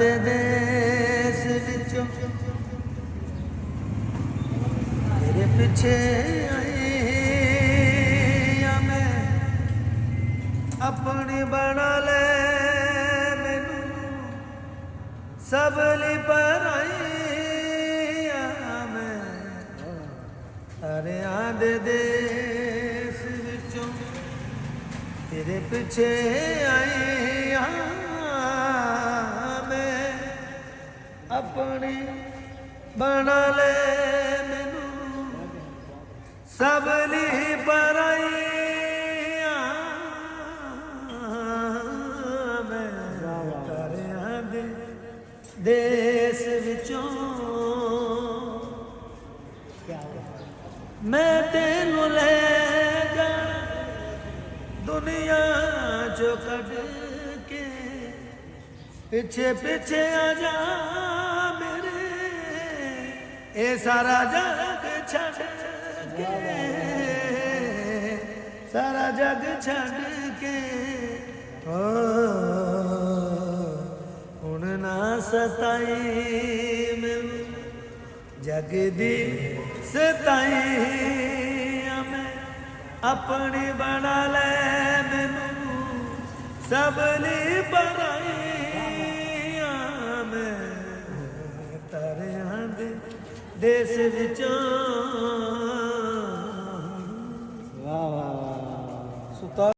दे देश विचों तेरे पिछे आई या मैं अपनी बना ले मैनू सबली पर आई या मैं हरियां दे देश विचों तेरे पिछे आई मैं अपनी बना ले मैनू सबली पराई मैं तारियां दे देश विचों मैं तेनू ले जाना दुनिया जो कट के पिछे पिछे आ जा मेरे ए सारा जग छड़ के सारा जग छड़ के हुण ना सताई मैनू जग दी सताई मैं अपनी बना ले मैनू सबली बनाई मैं तारियां दे देश विचों